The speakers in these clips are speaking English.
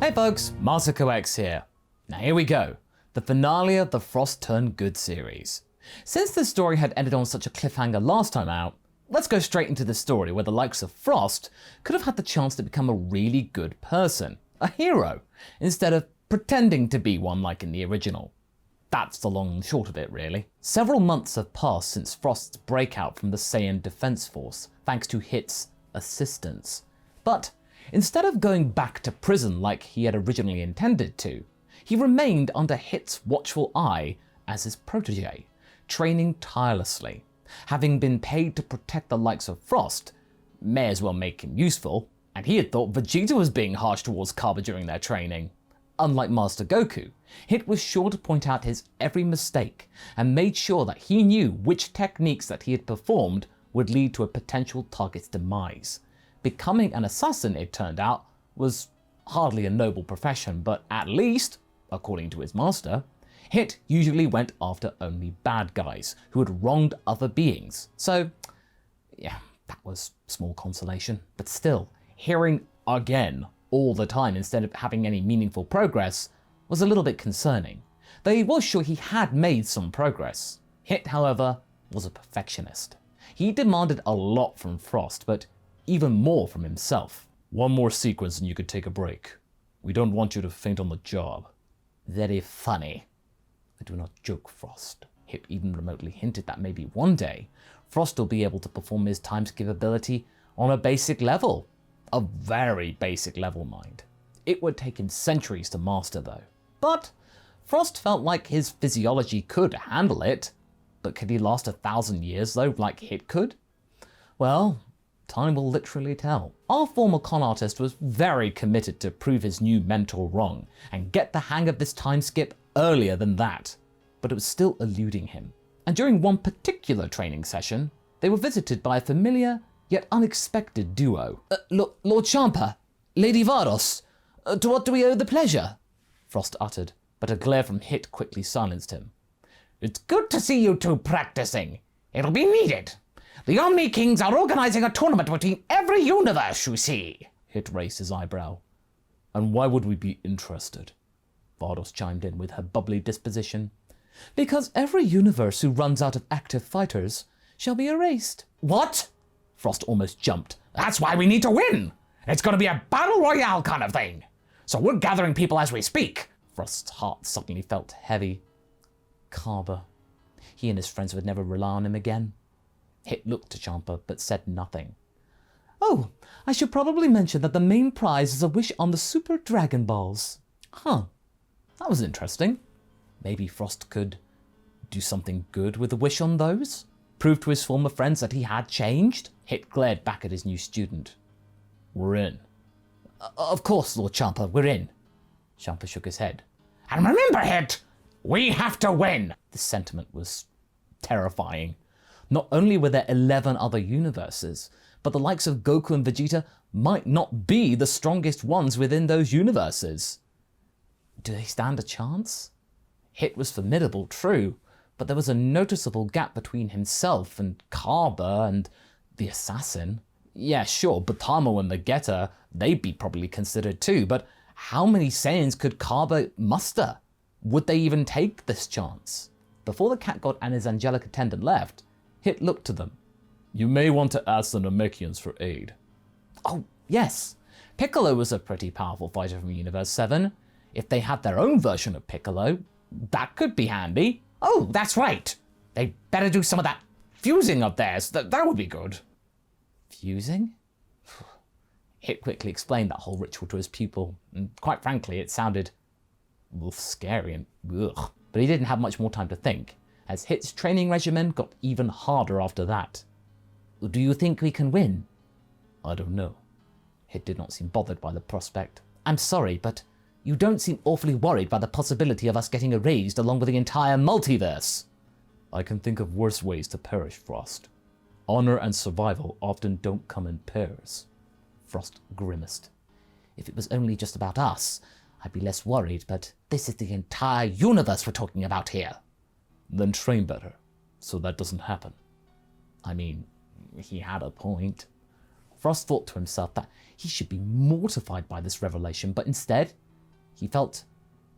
Hey folks, MasakoX here. Now here we go, the finale of the Frost Turned Good series. Since the story had ended on such a cliffhanger last time out, let's go straight into the story where the likes of Frost could have had the chance to become a really good person, a hero, instead of pretending to be one like in the original. That's the long and short of it, really. Several months have passed since Frost's breakout from the Saiyan Defense Force, thanks to Hit's assistance. But instead of going back to prison like he had originally intended to, he remained under Hit's watchful eye as his protege, training tirelessly. Having been paid to protect the likes of Frost, may as well make him useful, and he had thought Vegeta was being harsh towards Kaba during their training. Unlike Master Goku, Hit was sure to point out his every mistake and made sure that he knew which techniques that he had performed would lead to a potential target's demise. Becoming an assassin, it turned out, was hardly a noble profession, but at least, according to his master, Hit usually went after only bad guys who had wronged other beings. So, yeah, that was small consolation. But still, hearing again all the time instead of having any meaningful progress was a little bit concerning. Though he was sure he had made some progress. Hit, however, was a perfectionist. He demanded a lot from Frost, but even more from himself. One more sequence and you could take a break. We don't want you to faint on the job. Very funny. I do not joke, Frost. Hit even remotely hinted that maybe one day, Frost will be able to perform his time skip ability on a basic level. A very basic level, mind. It would take him centuries to master though. But Frost felt like his physiology could handle it. But could he last 1,000 years though, like Hit could? Well, time will literally tell. Our former con artist was very committed to prove his new mentor wrong and get the hang of this time skip earlier than that, but it was still eluding him. And during one particular training session, they were visited by a familiar yet unexpected duo. Lord Champa, Lady Vados, to what do we owe the pleasure? Frost uttered, but a glare from Hit quickly silenced him. It's good to see you two practicing. It'll be needed. The Omni Kings are organizing a tournament between every universe, you see. Hit raised his eyebrow. And why would we be interested? Vados chimed in with her bubbly disposition. Because every universe who runs out of active fighters shall be erased. What? Frost almost jumped. That's why we need to win. It's going to be a battle royale kind of thing. So we're gathering people as we speak. Frost's heart suddenly felt heavy. Kaba. He and his friends would never rely on him again. Hit looked to Champa, but said nothing. Oh, I should probably mention that the main prize is a wish on the Super Dragon Balls. Huh. That was interesting. Maybe Frost could do something good with a wish on those? Prove to his former friends that he had changed? Hit glared back at his new student. We're in. Of course, Lord Champa, we're in. Champa shook his head. And remember, Hit, we have to win. This sentiment was terrifying. Not only were there 11 other universes, but the likes of Goku and Vegeta might not be the strongest ones within those universes. Do they stand a chance? Hit was formidable, true, but there was a noticeable gap between himself and Kaba and the assassin. Yeah, sure, Butamo and the Getter, they'd be probably considered too, but how many Saiyans could Kaba muster? Would they even take this chance? Before the cat god and his angelic attendant left, Hit looked to them. You may want to ask the Namekians for aid. Oh, yes. Piccolo was a pretty powerful fighter from Universe 7. If they had their own version of Piccolo, that could be handy. Oh, that's right. They better do some of that fusing of theirs. That would be good. Fusing? Hit quickly explained that whole ritual to his pupil, and quite frankly, it sounded scary and ugh. But he didn't have much more time to think, as Hit's training regimen got even harder after that. Do you think we can win? I don't know. Hit did not seem bothered by the prospect. I'm sorry, but you don't seem awfully worried by the possibility of us getting erased along with the entire multiverse. I can think of worse ways to perish, Frost. Honor and survival often don't come in pairs. Frost grimaced. If it was only just about us, I'd be less worried, but this is the entire universe we're talking about here. Then train better, so that doesn't happen. I mean, he had a point. Frost thought to himself that he should be mortified by this revelation, but instead, He felt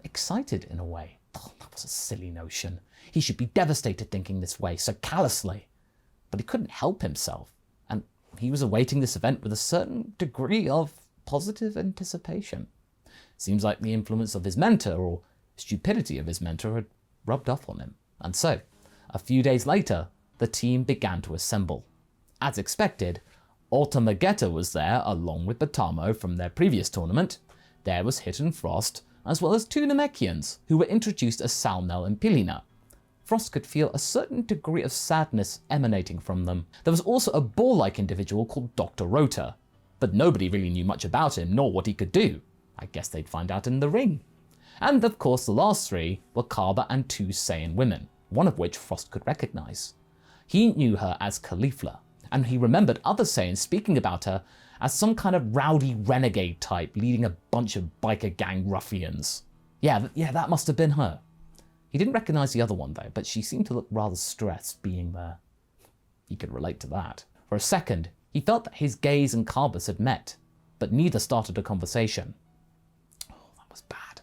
excited in a way. Oh, that was a silly notion. He should be devastated thinking this way, so callously. But he couldn't help himself, and he was awaiting this event with a certain degree of positive anticipation. Seems like the influence of his mentor, or stupidity of his mentor, had rubbed off on him. And so, a few days later, the team began to assemble. As expected, Ultimagetta was there, along with Batamo from their previous tournament. There was Hit and Frost, as well as two Namekians, who were introduced as Salnel and Pilina. Frost could feel a certain degree of sadness emanating from them. There was also a ball-like individual called Dr. Rota, but nobody really knew much about him, nor what he could do. I guess they'd find out in the ring. And of course the last three were Kaba and two Saiyan women, one of which Frost could recognize. He knew her as Caulifla, and he remembered other Saiyans speaking about her as some kind of rowdy renegade type leading a bunch of biker gang ruffians. Yeah, that must have been her. He didn't recognize the other one though, but she seemed to look rather stressed being there. He could relate to that. For a second, he felt that his gaze and Kaba's had met, but neither started a conversation. Oh, that was bad.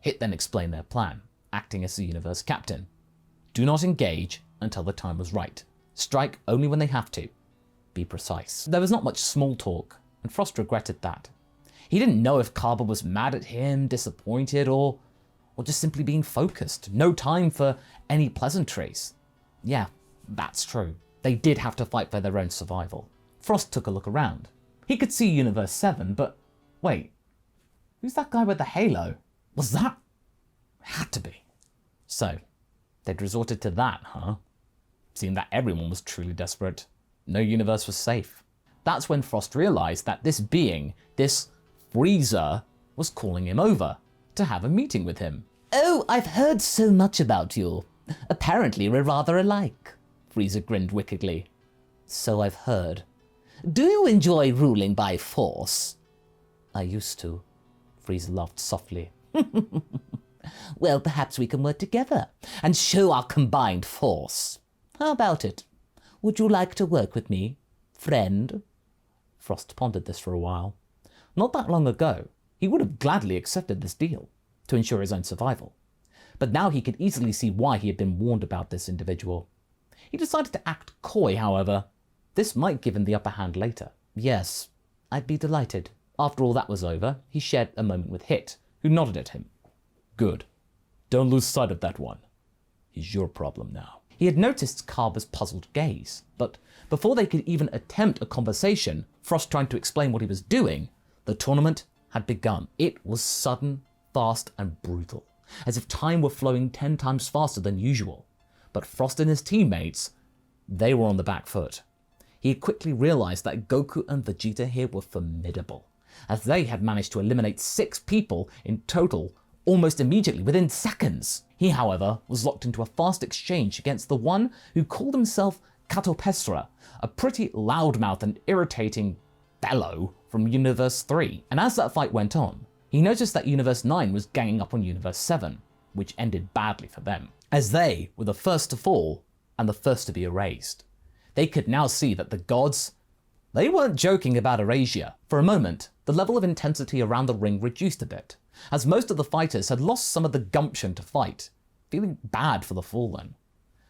Hit then explained their plan, acting as the universe captain. Do not engage until the time was right. Strike only when they have to. Be precise. There was not much small talk, and Frost regretted that. He didn't know if Kaba was mad at him, disappointed, or just simply being focused. No time for any pleasantries. Yeah, that's true. They did have to fight for their own survival. Frost took a look around. He could see Universe 7, but wait, who's that guy with the halo? Was that? Had to be. So, they'd resorted to that, huh? Seemed that everyone was truly desperate. No universe was safe. That's when Frost realized that this being, this Freeza, was calling him over to have a meeting with him. Oh, I've heard so much about you. Apparently we're rather alike. Freeza grinned wickedly. So I've heard. Do you enjoy ruling by force? I used to. Freeza laughed softly. Well, perhaps we can work together and show our combined force. How about it? Would you like to work with me, friend? Frost pondered this for a while. Not that long ago, he would have gladly accepted this deal to ensure his own survival. But now he could easily see why he had been warned about this individual. He decided to act coy, however. This might give him the upper hand later. Yes, I'd be delighted. After all that was over, he shared a moment with Hit, who nodded at him. Good. Don't lose sight of that one. He's your problem now. He had noticed Kaba's puzzled gaze, but before they could even attempt a conversation, Frost trying to explain what he was doing, the tournament had begun. It was sudden, fast, and brutal, as if time were flowing 10 times faster than usual. But Frost and his teammates, they were on the back foot. He had quickly realized that Goku and Vegeta here were formidable, as they had managed to eliminate 6 people in total almost immediately, within seconds. He, however, was locked into a fast exchange against the one who called himself Catopestra, a pretty loudmouth and irritating fellow from Universe 3. And as that fight went on, he noticed that Universe 9 was ganging up on Universe 7, which ended badly for them, as they were the first to fall and the first to be erased. They could now see that the gods, they weren't joking about erasure. For a moment, the level of intensity around the ring reduced a bit, as most of the fighters had lost some of the gumption to fight, feeling bad for the fallen.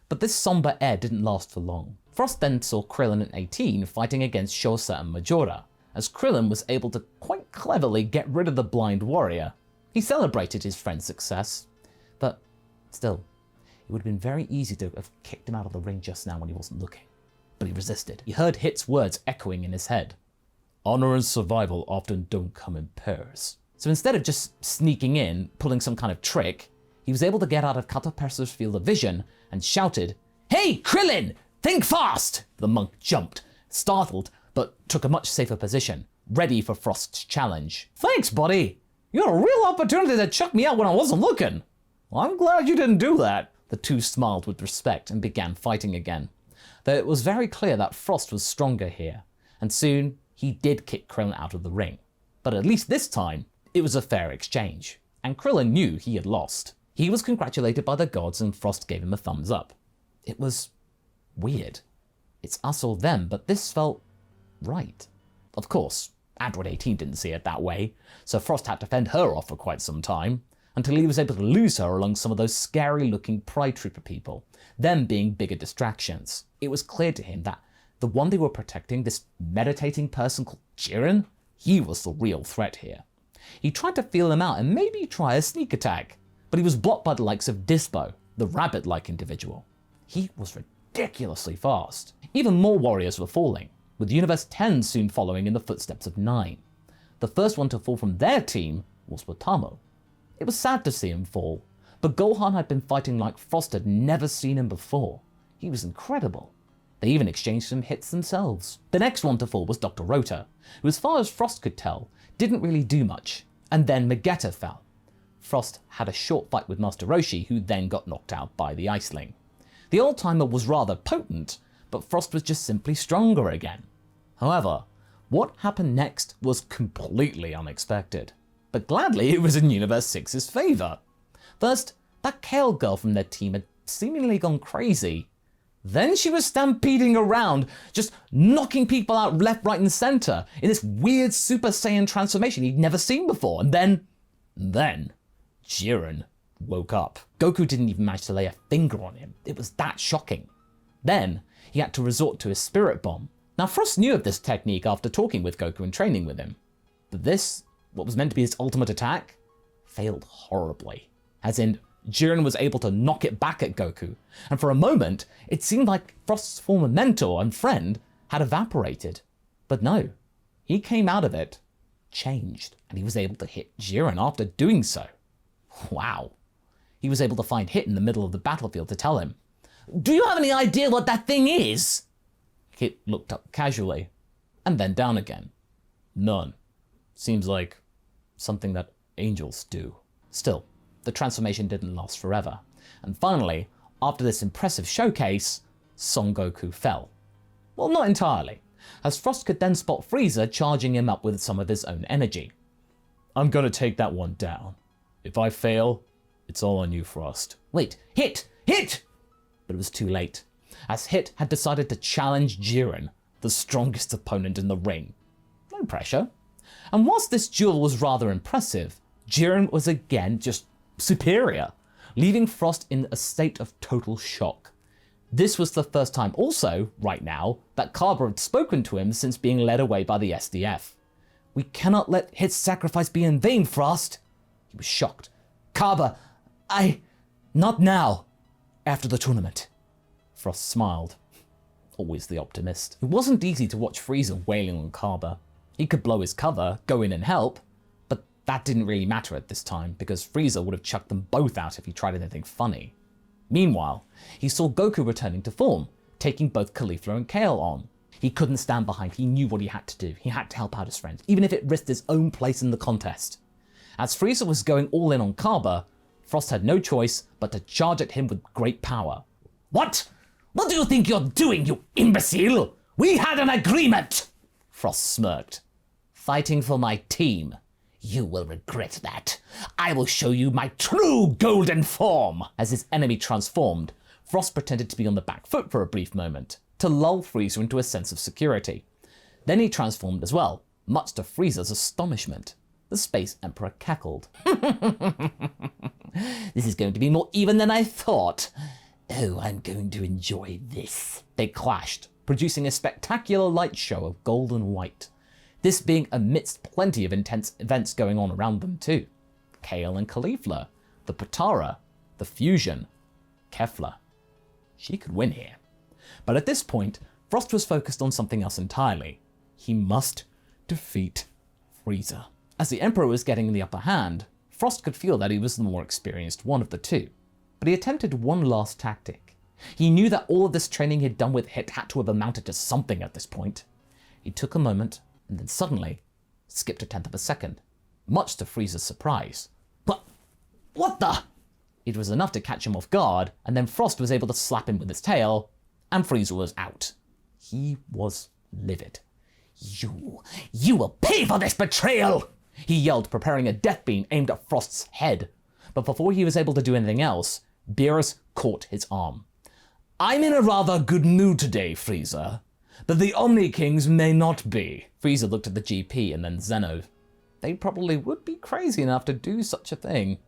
But this somber air didn't last for long. Frost then saw Krillin and 18 fighting against Shosa and Majora, as Krillin was able to quite cleverly get rid of the blind warrior. He celebrated his friend's success, but still, it would have been very easy to have kicked him out of the ring just now when he wasn't looking. But he resisted. He heard Hit's words echoing in his head. Honor and survival often don't come in pairs. So instead of just sneaking in, pulling some kind of trick, he was able to get out of Catopestra's field of vision and shouted, Hey, Krillin! Think fast! The monk jumped, startled, but took a much safer position, ready for Frost's challenge. Thanks, buddy! You had a real opportunity to chuck me out when I wasn't looking. Well, I'm glad you didn't do that. The two smiled with respect and began fighting again, though it was very clear that Frost was stronger here, and soon he did kick Krillin out of the ring. But at least this time, it was a fair exchange, and Krillin knew he had lost. He was congratulated by the gods and Frost gave him a thumbs up. It was weird. It's us or them, but this felt right. Of course, Android 18 didn't see it that way, so Frost had to fend her off for quite some time, until he was able to lose her along some of those scary-looking Pride Trooper people, them being bigger distractions. It was clear to him that the one they were protecting, this meditating person called Jiren, he was the real threat here. He tried to feel him out and maybe try a sneak attack, but he was blocked by the likes of Dispo, the rabbit-like individual. He was ridiculously fast. Even more warriors were falling, with Universe 10 soon following in the footsteps of 9. The first one to fall from their team was Watamu. It was sad to see him fall, but Gohan had been fighting like Frost had never seen him before. He was incredible. They even exchanged some hits themselves. The next one to fall was Dr. Rota, who as far as Frost could tell, didn't really do much. And then Vegeta fell. Frost had a short fight with Master Roshi, who then got knocked out by the Iceling. The old-timer was rather potent, but Frost was just simply stronger again. However, what happened next was completely unexpected. But gladly it was in Universe 6's favour. First, that Kale girl from their team had seemingly gone crazy. Then she was stampeding around, just knocking people out left, right and centre in this weird Super Saiyan transformation he'd never seen before. And then, Jiren woke up. Goku didn't even manage to lay a finger on him. It was that shocking. Then, he had to resort to his Spirit Bomb. Now Frost knew of this technique after talking with Goku and training with him. But this, what was meant to be his ultimate attack, failed horribly. As in, Jiren was able to knock it back at Goku, and for a moment, it seemed like Frost's former mentor and friend had evaporated. But no, he came out of it, changed, and he was able to hit Jiren after doing so. Wow. He was able to find Hit in the middle of the battlefield to tell him, "Do you have any idea what that thing is?" Hit looked up casually, and then down again. "None. Seems like something that angels do." Still, the transformation didn't last forever, and finally, after this impressive showcase, Son Goku fell. Well, not entirely, as Frost could then spot Frieza charging him up with some of his own energy. "I'm gonna take that one down. If I fail, it's all on you, Frost." "Wait, Hit! Hit!" But it was too late, as Hit had decided to challenge Jiren, the strongest opponent in the ring. No pressure. And whilst this duel was rather impressive, Jiren was again just superior, leaving Frost in a state of total shock. This was the first time also, right now, that Kaba had spoken to him since being led away by the SDF. "We cannot let Hit's sacrifice be in vain, Frost." He was shocked. "Kaba, not now. After the tournament." Frost smiled. Always the optimist. It wasn't easy to watch Frieza wailing on Kaba. He could blow his cover, go in and help, but that didn't really matter at this time because Frieza would have chucked them both out if he tried anything funny. Meanwhile, he saw Goku returning to form, taking both Caulifla and Kale on. He couldn't stand behind, he knew what he had to do. He had to help out his friends, even if it risked his own place in the contest. As Frieza was going all in on Kaba, Frost had no choice but to charge at him with great power. "What? What do you think you're doing, you imbecile? We had an agreement!" Frost smirked. "Fighting for my team. You will regret that. I will show you my true golden form." As his enemy transformed, Frost pretended to be on the back foot for a brief moment, to lull Frieza into a sense of security. Then he transformed as well, much to Frieza's astonishment. The Space Emperor cackled. "This is going to be more even than I thought. Oh, I'm going to enjoy this." They clashed, producing a spectacular light show of gold and white. This being amidst plenty of intense events going on around them too. Kale and Caulifla, the Potara, the Fusion, Kefla. She could win here. But at this point, Frost was focused on something else entirely. He must defeat Frieza. As the Emperor was getting the upper hand, Frost could feel that he was the more experienced one of the two. But he attempted one last tactic. He knew that all of this training he'd done with Hit had to have amounted to something at this point. He took a moment, and then suddenly skipped a tenth of a second, much to Frieza's surprise. What the? It was enough to catch him off guard, and then Frost was able to slap him with his tail, and Frieza was out. He was livid. You will pay for this betrayal!" he yelled, preparing a death beam aimed at Frost's head. But before he was able to do anything else, Beerus caught his arm. "I'm in a rather good mood today, Frieza. but the Omni Kings may not be. Frieza looked at the GP and then Zeno. They probably would be crazy enough to do such a thing.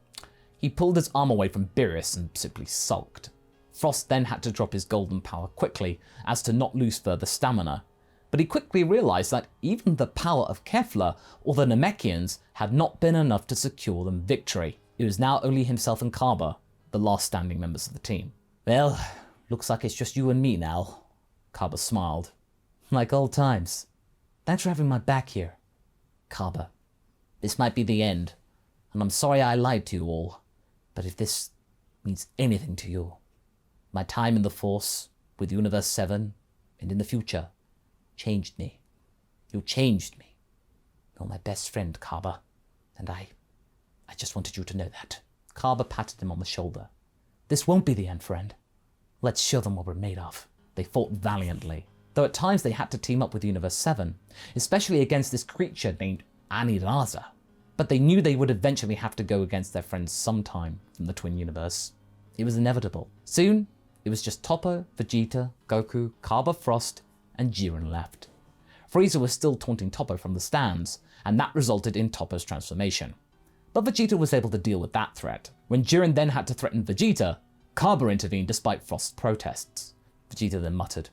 He pulled his arm away from Beerus and simply sulked. Frost then had to drop his golden power quickly, as to not lose further stamina. But he quickly realized that even the power of Kefla or the Namekians had not been enough to secure them victory. It was now only himself and Kaba, the last standing members of the team. Well, looks like it's just you and me now. Kaba smiled. Like old times. Thanks for having my back here. Kaba, this might be the end, and I'm sorry I lied to you all, but if this means anything to you, my time in the Force, with Universe 7, and in the future, changed me. You changed me. You're my best friend, Kaba, and I just wanted you to know that. Kaba patted him on the shoulder. This won't be the end, friend. Let's show them what we're made of. They fought valiantly, though at times they had to team up with Universe 7, especially against this creature named Aniraza. But they knew they would eventually have to go against their friends sometime from the Twin Universe. It was inevitable. Soon, it was just Toppo, Vegeta, Goku, Kaba Frost, and Jiren left. Frieza was still taunting Toppo from the stands, and that resulted in Toppo's transformation. But Vegeta was able to deal with that threat. When Jiren then had to threaten Vegeta, Kaba intervened despite Frost's protests. Vegeta then muttered,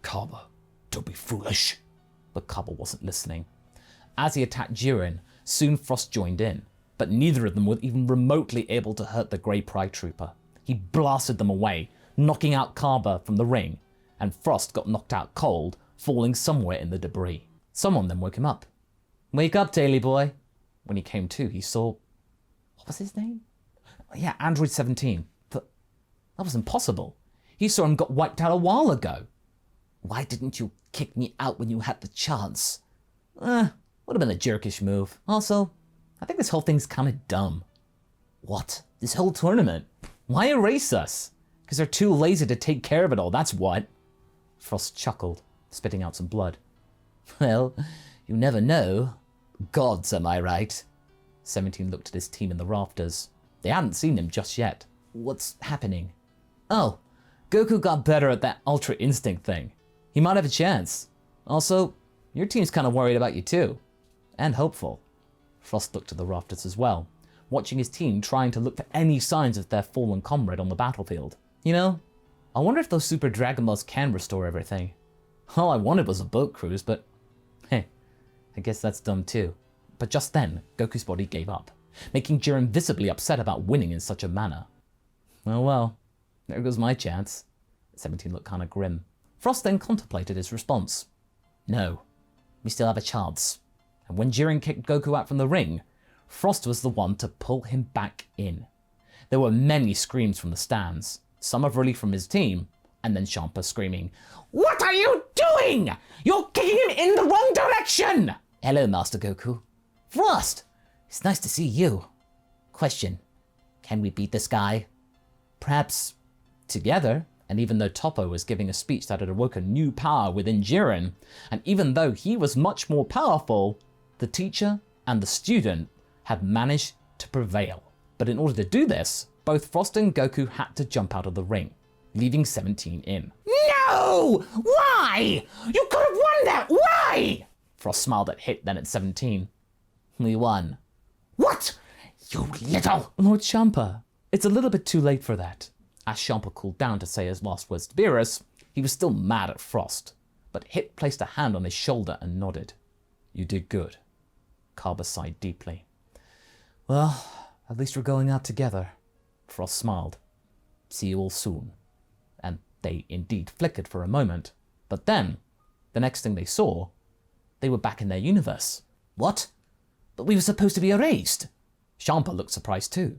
Kaba, don't be foolish. But Kaba wasn't listening. As he attacked Jiren, soon Frost joined in, but neither of them were even remotely able to hurt the Grey Pride Trooper. He blasted them away, knocking out Kaba from the ring, and Frost got knocked out cold, falling somewhere in the debris. Someone then woke him up. Wake up, Daily Boy. When he came to, he saw... What was his name? Yeah, Android 17. That was impossible. He saw him got wiped out a while ago. Why didn't you kick me out when you had the chance? Would have been a jerkish move. Also, I think this whole thing's kind of dumb. What? This whole tournament? Why erase us? Because they're too lazy to take care of it all, that's what. Frost chuckled, spitting out some blood. Well, you never know. Gods, am I right? 17 looked at his team in the rafters. They hadn't seen him just yet. What's happening? Oh, Goku got better at that Ultra Instinct thing. He might have a chance. Also, your team's kind of worried about you too. And hopeful. Frost looked at the rafters as well, watching his team trying to look for any signs of their fallen comrade on the battlefield. You know, I wonder if those Super Dragon Balls can restore everything. All I wanted was a boat cruise, but hey, I guess that's dumb too. But just then, Goku's body gave up, making Jiren visibly upset about winning in such a manner. Oh well, there goes my chance. 17 looked kind of grim. Frost then contemplated his response. No, we still have a chance. And when Jiren kicked Goku out from the ring, Frost was the one to pull him back in. There were many screams from the stands, some of relief from his team, and then Champa screaming, What are you doing? You're kicking him in the wrong direction! Hello, Master Goku. Frost! It's nice to see you. Question, can we beat this guy? Perhaps together? And even though Toppo was giving a speech that had awoken new power within Jiren, and even though he was much more powerful, the teacher and the student had managed to prevail. But in order to do this, both Frost and Goku had to jump out of the ring, leaving 17 in. No! Why? You could have won that! Why? Frost smiled at Hit, then at 17. We won. What? You little... Lord Champa, it's a little bit too late for that. As Champa cooled down to say his last words to Beerus, he was still mad at Frost, but Hit placed a hand on his shoulder and nodded. You did good. Kaba sighed deeply. Well, at least we're going out together. Frost smiled. See you all soon. And they indeed flickered for a moment, but then, the next thing they saw, they were back in their universe. What? But we were supposed to be erased. Champa looked surprised too.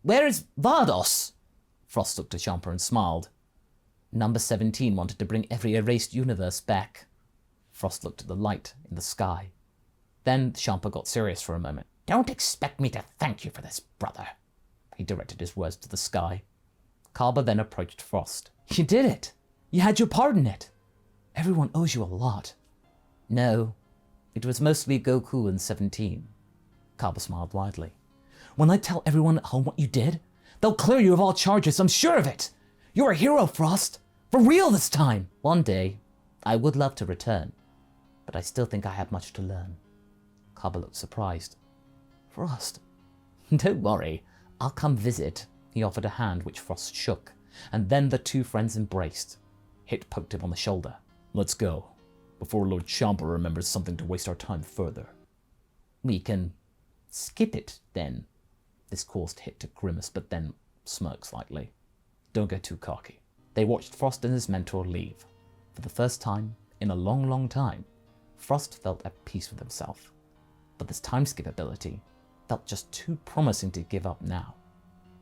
Where is Vardos? Frost looked at Champa and smiled. Number 17 wanted to bring every erased universe back. Frost looked at the light in the sky. Then Champa got serious for a moment. Don't expect me to thank you for this, brother. He directed his words to the sky. Kaba then approached Frost. You did it. You had your part in it. Everyone owes you a lot. No, it was mostly Goku and 17. Kaba smiled widely. When I tell everyone at home what you did, they'll clear you of all charges, I'm sure of it. You're a hero, Frost. For real this time. One day, I would love to return, but I still think I have much to learn. Kaba looked surprised. Frost, don't worry, I'll come visit. He offered a hand which Frost shook, and then the two friends embraced. Hit poked him on the shoulder. Let's go, before Lord Champa remembers something to waste our time further. We can skip it, then. This caused Hit to grimace, but then smirk slightly. Don't get too cocky. They watched Frost and his mentor leave. For the first time in a long, long time, Frost felt at peace with himself. But this time skip ability felt just too promising to give up now.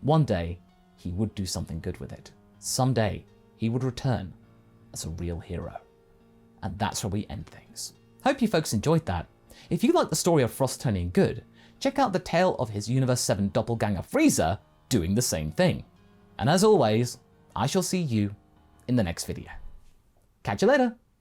One day, he would do something good with it. Someday, he would return as a real hero. And that's where we end things. Hope you folks enjoyed that. If you like the story of Frost turning good, check out the tale of his Universe 7 doppelganger Freeza doing the same thing. And as always, I shall see you in the next video. Catch you later!